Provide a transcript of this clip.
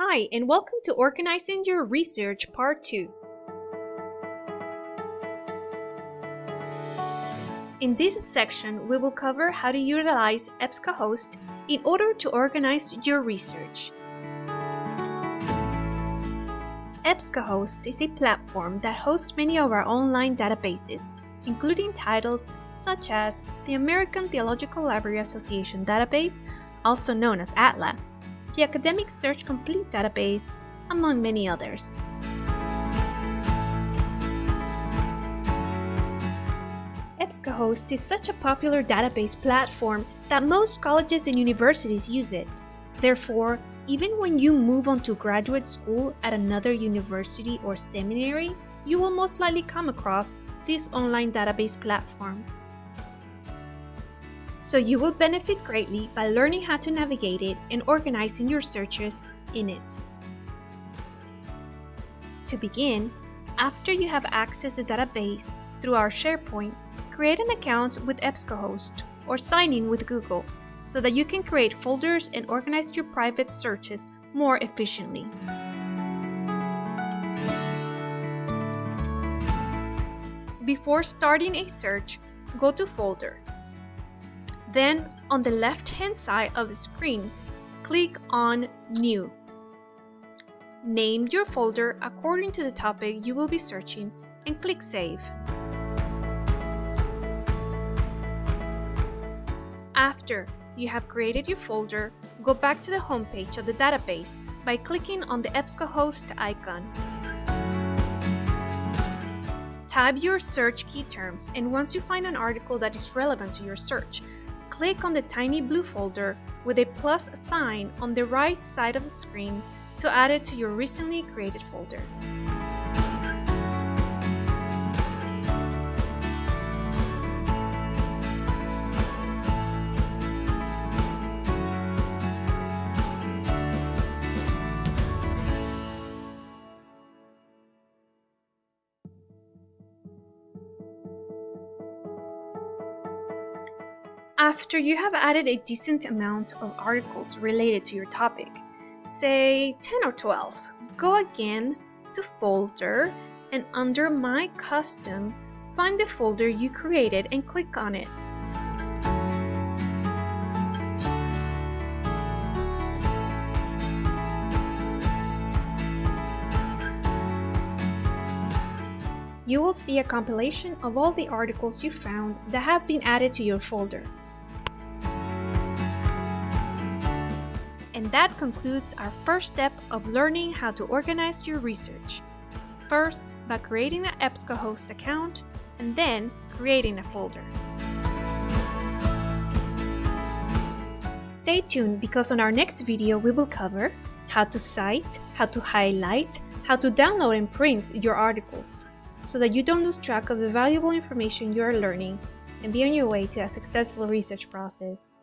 Hi, and welcome to Organizing Your Research Part 2. In this section, we will cover how to utilize EBSCOhost in order to organize your research. EBSCOhost is a platform that hosts many of our online databases, including titles such as the American Theological Library Association database, also known as ATLA, the Academic Search Complete database, among many others. EBSCOhost is such a popular database platform that most colleges and universities use it. Therefore, even when you move on to graduate school at another university or seminary, you will most likely come across this online database platform. So you will benefit greatly by learning how to navigate it and organizing your searches in it. To begin, after you have accessed the database through our SharePoint, create an account with EBSCOhost or sign in with Google so that you can create folders and organize your private searches more efficiently. Before starting a search, go to Folder. Then, on the left-hand side of the screen, click on New. Name your folder according to the topic you will be searching and click Save. After you have created your folder, go back to the home page of the database by clicking on the EBSCOhost icon. Type your search key terms, and once you find an article that is relevant to your search, click on the tiny blue folder with a plus sign on the right side of the screen to add it to your recently created folder. After you have added a decent amount of articles related to your topic, say 10 or 12, go again to Folder and under My Custom, find the folder you created and click on it. You will see a compilation of all the articles you found that have been added to your folder. And that concludes our first step of learning how to organize your research. First, by creating an EBSCOhost account, and then creating a folder. Stay tuned because on our next video we will cover how to cite, how to highlight, how to download and print your articles, so that you don't lose track of the valuable information you are learning and be on your way to a successful research process.